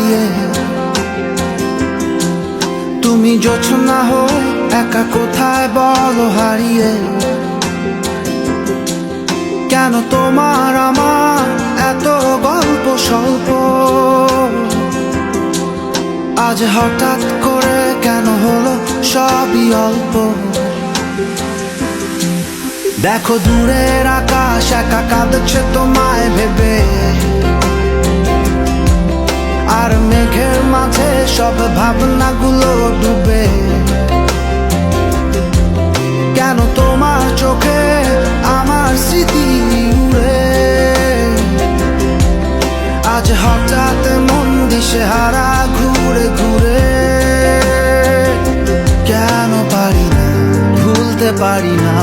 হারিয়ে। তুমি জোছনা হয়ে একা কোথায় বলো হারিয়ে। কেন তোমার আমার এত গল্প স্বল্প, আজ হঠাৎ করে কেন হলো সবই অল্প। দেখো দূরের আকাশ একা কাঁদছে তোমায় ভেবে, আর মেঘের মাঝে সব ভাবনাগুলো ডুবে। কেন তোমার চোখে আমার স্মৃতি উড়ে, আজ হঠাৎ মন দিশেহারা ঘুরে ঘুরে। কেন পারি না, ভুলতে পারি না